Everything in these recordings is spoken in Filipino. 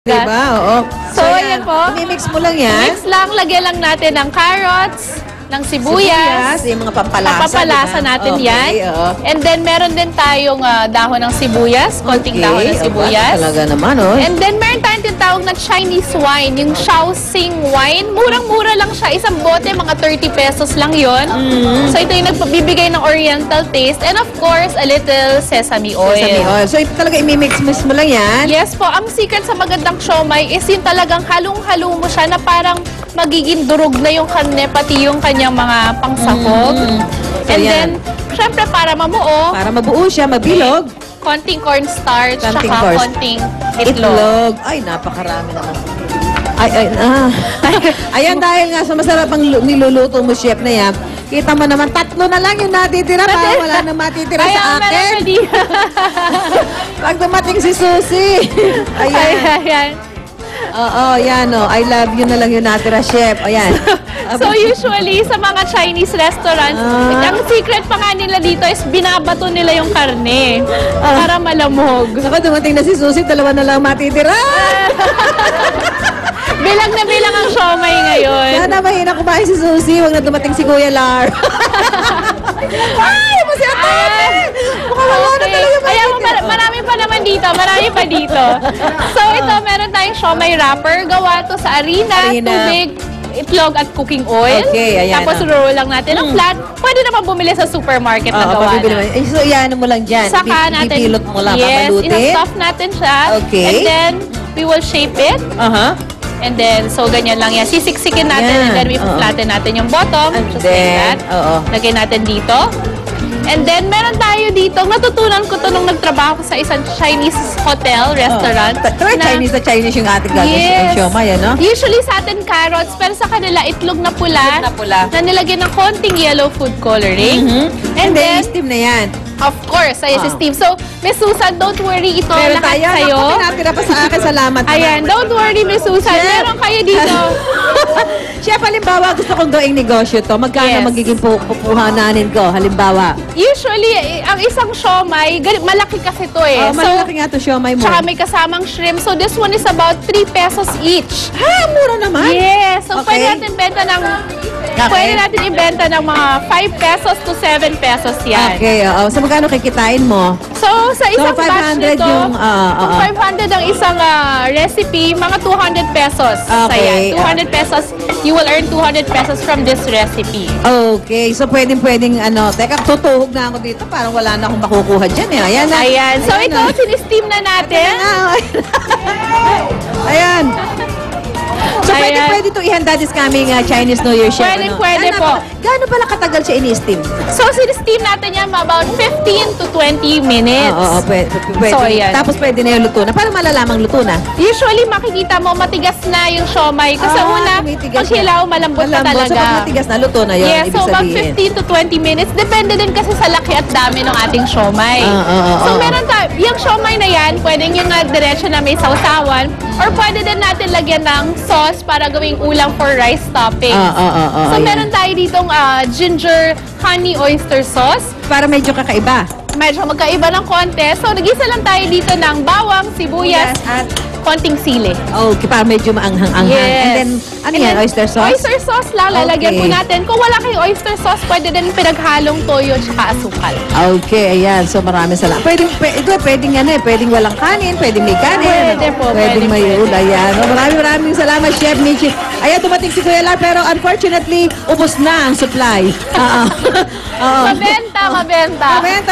Diba? Oo. So, ayan po. I-mix mo lang yan. Mix lang, lagyan lang natin ng carrots, ng sibuyas. Yung mga pampalasa. Papapalasa diba? natin Okay, yan. And then, meron din tayong dahon ng sibuyas. Konting dahon ng sibuyas. Talaga naman, oh. And then, meron tayong tinatawag na Chinese wine. Yung Shaoxing wine. Murang-mura lang siya. Isang bote, mga 30 pesos lang yon. So, ito yung nagbibigay ng oriental taste. And of course, a little sesame oil. Sesame oil. So, ito talaga i-mix mo lang yan. Yes po. Ang secret sa magandang siomai is yung talagang halong-halo mo siya na parang magiging durog na yung karne, pati yung kanyang mga pangsahog. So, And yan. then, syempre para mamuo, Para mabuo siya, mabilog. konting cornstarch, Konting saka corn- konting itlog. Ay, napakarami naman. Ayan, dahil nga sa masarap ang niluluto mo, chef na yan, kita mo naman, 3 na lang yung natitira para wala na matitira sa akin. Pag dumating si Susie. Ayan. Oo, yan o. I love you na lang yung natira, chef. Ayan. So usually sa mga Chinese restaurants, ang secret pa nga nila dito is binabato nila yung karne para malamog. Saka dumating na si Susie, 2 na lang matitira. Bilang na bilang ang siomai ngayon. Sana mahina kumain si Susie, huwag na dumating si Kuya Lar. Ay, mo si Ate! Mukhang wala na talaga Kaya marami pa naman dito, marami pa dito. So ito, meron tayong siomai wrapper. Gawa to sa harina, tubig, itlog at cooking oil. Okay, ayan. Tapos roll lang natin ang flat. Pwede naman bumili sa supermarket na gawa na. So, yan mo lang dyan. Saka natin, Pipilot mo lang, yes, papalutin. ina-stuff natin siya. Okay. And then, we will shape it. And then, so ganyan lang yan. Sisiksikin natin and then we flatten natin yung bottom. Just like that. Lagay natin dito. And then, meron tayo dito. Natutunan ko to nung nagtrabaho ko sa isang Chinese hotel, restaurant. Chinese na Chinese yung ating gagawin. Yes. Siomai, ano? Usually sa atin carrots, pero sa kanila itlog na pula. Na nilagyan ng konting yellow food coloring. And then, steam na yan. Of course, ay si Steve. So, Miss Susan, don't worry. Ito Meron lahat tayo. sa'yo. Ako, pinatira pa sa akin. Salamat. Ayan, don't worry, Miss Susan. Chef. Meron kayo dito. Chef, halimbawa, gusto kong gawing negosyo to. Magkano magiging pupuhananin ko? Halimbawa. Usually, ang isang siomai, malaki kasi to eh. Malaki nga to siomai mo. Tsaka may kasamang shrimp. So, this one is about 3 pesos each. Ha, mura naman. Yes. So, pwede natin benta ng... Pwede natin ibenta ng mga 5 pesos to 7 pesos yan. Okay, oo. So, magkano kikitain mo? So, sa isang batch 500 nito, yung... kung 500 ang isang recipe, mga 200 pesos. Okay. Sa yan. 200 pesos, you will earn 200 pesos from this recipe. Okay. So, pwedeng ano... Teka, tutuhog na ako dito. Parang wala na akong makukuha dyan eh. Ayan na. Ayan. So, ito, sinisteam na natin. Ayan. So, pwede itong ihanda this coming Chinese New Year, chef. Pwede po. Gaano pala katagal siya in-steam? So, sinisteam natin yan about 15 to 20 minutes. Oo, pwede. So, ayan. Tapos pwede na yung luto na. Paano malalamang luto na? Usually, makikita mo matigas na yung siomai. Kasi una, pag hilaw, malambot na talaga. So, pag matigas na, luto na yun. Yes, so about 15 to 20 minutes. Depende din kasi sa laki at dami ng ating siomai. So, meron tayo, yung siomai na yan, pwedeng yung diretso na may sausawan, or pwede din natin lagyan ng sauce para gawing ulam for rice topping. So, meron tayo ditong ginger honey oyster sauce. Para medyo kakaiba. Medyo magkaiba ng konti. So, nag-isa lang tayo dito ng bawang, sibuyas, at konting sili. Okay, para medyo maanghang-anghang. Yes. And then, ano yan? Oyster sauce? Oyster sauce lang. Lalagyan po natin. Kung wala kayong oyster sauce, pwede din pinaghalong toyo at saka asukal. Okay, ayan. So, maraming salamat. Pwedeng ano eh. Pwedeng walang kanin. Pwedeng may kanin. Pwede po. Pwedeng may ulay. Ayan. So, maraming salamat, Chef Michi. Ayan, dumating si Kuya Lar. Pero unfortunately, ubos na ang supply.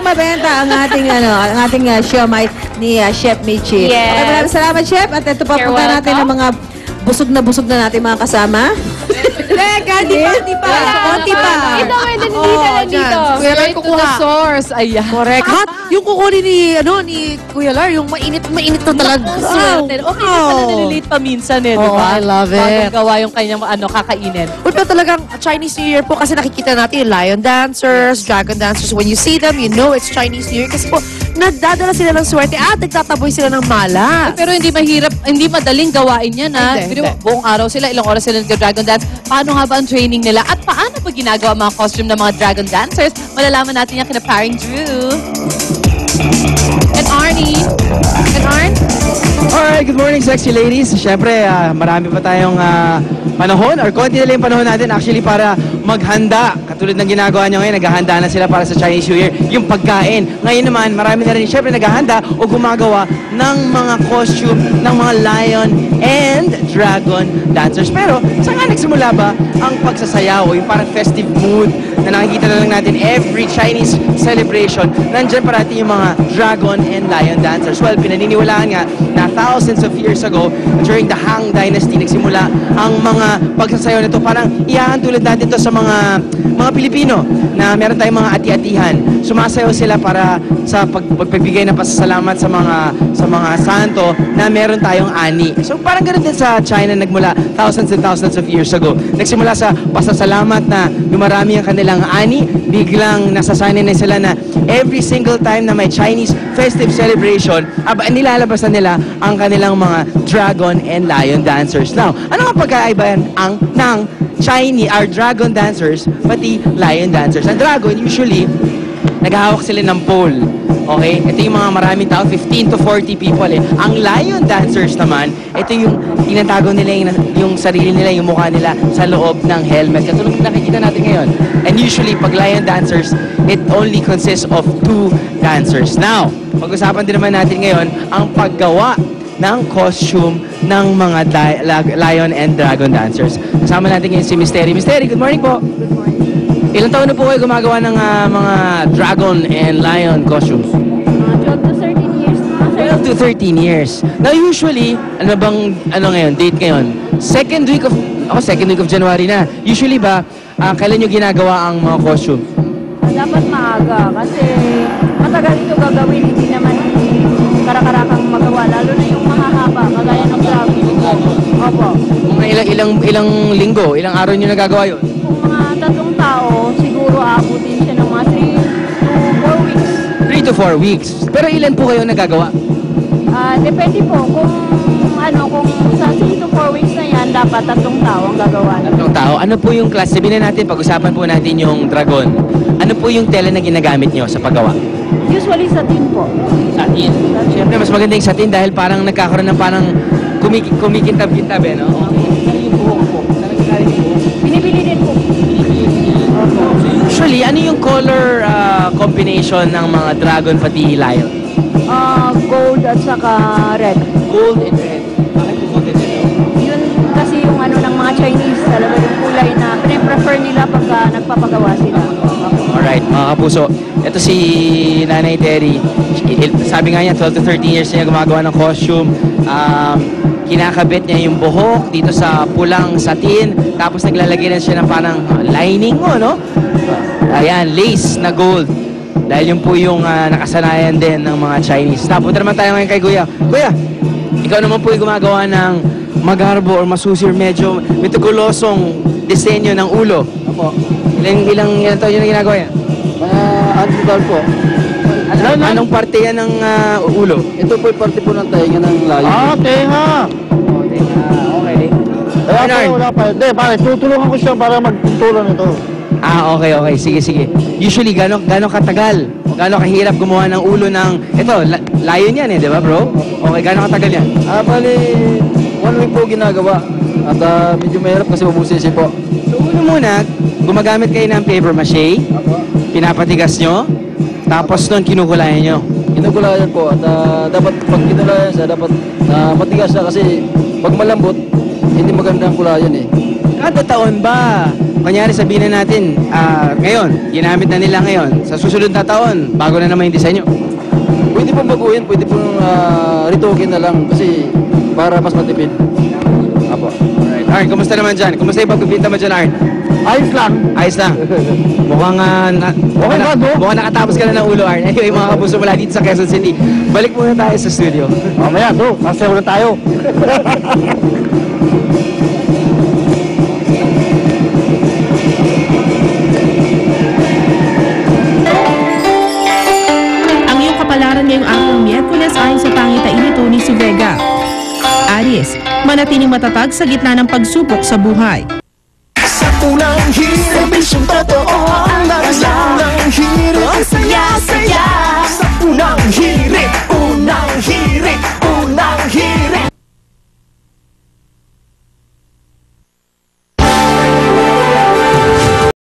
Mabenta ang ating siomai ni Chef Michi. Yes. Okay, maraming salamat, Chef. At ito pa punta natin ng mga busog na natin mga kasama. Teka, di pa. Konti pa. Ito, pwede dito lang dito. Kuya Lar, kukuha source. Ayan. Correct. Hot. Yung kukunin ni Kuya Lar, yung mainit to talaga. Swerte. Okay na pala nalilate pa minsan eh, di ba? I love it. Bagong gawa yung kanyang kakainin. Pero talagang Chinese New Year po kasi nakikita natin yung lion dancers, dragon dancers. When you see them, you know it's Chinese New Year kasi po nagdadala sila ng swerte at nagtataboy sila ng mala. Pero hindi mahirap, hindi madaling gawain yan ha. Hindi. Buong araw sila, ilang oras sila nag-dragon dance. Paano nga ba ang training nila? At paano ba ginagawa mga costume ng mga dragon dancers? Malalaman natin yan kina Paring Drew. And Arnie. And Arn? Alright, good morning sexy ladies. Siyempre, marami pa tayong panahon or konti na lang yung panahon natin actually para maghanda. Katulad ng ginagawa nyo ngayon, naghahanda na sila para sa Chinese New Year, yung pagkain. Ngayon naman, marami na rin siyempre naghahanda o gumagawa ng mga costume ng mga lion and dragon dancers. Pero, saan nga nagsimula ba ang pagsasayaw o yung parang festive mood na nakikita na lang natin every Chinese celebration? Nandyan parati yung mga dragon and lion dancers. Well, pinaniniwalaan nga na thousands of years ago, during the Han Dynasty, nagsimula ang mga pagsasayaw nito. Parang iyahan tulad natin to sa mga Pilipino na meron tayong mga ati-atihan. Sumasayaw sila para sa pagpagbigay ng pasasalamat sa mga santo na meron tayong ani. So parang ganun din sa China nagmula thousands and thousands of years ago. Nagsimula sa pasasalamat na dumarami ang kanilang ani, biglang nasasanay na sila na every single time na may Chinese festive celebration, nilalabasan nila ang kanilang mga dragon and lion dancers. Now, ano ang pagkaibahan ng Chinese or dragon dancers pati lion dancers? Ang dragon usually naghahawak sila ng pole. Okay? Ito yung mga maraming tao, 15 to 40 people eh. Ang lion dancers naman, ito yung tinatago nila yung sarili nila, yung mukha nila sa loob ng helmet. Katulad ng nakikita natin ngayon. And usually, pag lion dancers, it only consists of 2 dancers. Now, pag-usapan din naman natin ngayon ang paggawa ng costume ng mga lion and dragon dancers. Kasama natin ngayon si Mystery. Mystery, good morning po. Good morning. Ilang taon na po kayo gumagawa ng mga dragon and lion costumes? 12 to 13 years. 12 to 13 years. Now usually, ngayon, date ngayon? Second week of January na. Usually ba, kailan nyo ginagawa ang mga costume? Dapat maaga kasi matagal ito gagawin, hindi naman karakarakang magawa, lalo na yung mahahaba, kagaya ng dragon. Opo. Mga ilang linggo, ilang araw nyo nagagawa yun? Kung mga 3 tao, siguro aabutin siya ng mga 3 to 4 weeks. 3 to 4 weeks. Pero ilan po kayo nagagawa? Depende po kung sa 3 to 4 weeks na yan, dapat 3 tao ang gagawa. 3 tao. Ano po yung class? Sabihin na natin, pag-usapan po natin yung dragon. Ano po yung tela na ginagamit nyo sa paggawa? Usually satin po. Satin. Siyempre, mas maganda yung satin dahil parang nagkakaroon ng parang kumikintab-kintab eh, no? Binibili din po. Usually, ano yung color combination ng mga dragon pati lion? Gold at saka red. Gold and red. Bakit po gold and red? Yun kasi yung ng mga Chinese, talaga yung kulay na prefer nila pagka nagpapagawa sila. Alright, mga kapuso. Ito si Nanay Terry. Sabi nga niya, 12 to 13 years niya gumagawa ng costume. Kinakabit niya yung buhok dito sa pulang satin. Tapos naglalagay na siya ng parang lining mo, no? Ayan, lace na gold. Dahil yun po yung nakasanayan din ng mga Chinese. Punta naman tayo ngayon kay Kuya. Kuya, ikaw naman po yung gumagawa ng magarbo or masusi or medyo meticulosong disenyo ng ulo. Opo. Ilang taon yun na ginagawa yan? Antigal po. Anong parte yan ng ulo? Ito po yung parte po ng tainga ng layo. tenga! Okay. Kaya po wala pa. Hindi, pare, tutulungan ko siya para magpintulan ito. Okay. Sige. Usually, gano'ng katagal? Gano'ng kahirap gumawa ng ulo ng... Ito, lion yan di ba bro? Okay, gano'ng katagal yan? Bali, 1 week po ginagawa. At medyo mahirap kasi mabusisi po. So, uno muna, gumagamit kayo ng paper mache, pinapatigas nyo, tapos nun kinukulayan nyo. Kinukulayan po at dapat pag kinulayan siya, dapat matigas siya kasi pag malambot, hindi maganda ang kulayan eh. Kada taon ba? Kunyari sabihin na natin, ngayon, ginamit na nila ngayon. Sa susunod na taon, bago na naman yung disenyo. Pwede pong baguhin, pwede pong ritokin na lang kasi para mas matipid. Apo. Alright. Arn, kumusta naman dyan? Kumusta yung pagpipinta mo dyan, Arn? Ayos lang. Ayos lang. Mukhang mukhang nakatapos ka na ng ulo, Arn. Anyway, mga kapuso mula dito sa Quezon City. Balik muna tayo sa studio. Mamaya, masayaw na tayo. Ang iyong kapalaran ngayong araw ng Miyerkules ayon sa pangitain ni Tony Suvega. Aries, manatiling matatag sa gitna ng pagsubok sa buhay. Sa unang hirit, bisyong totoo ang naglalang hirit. Ang saya-saya. Sa unang unang hirit.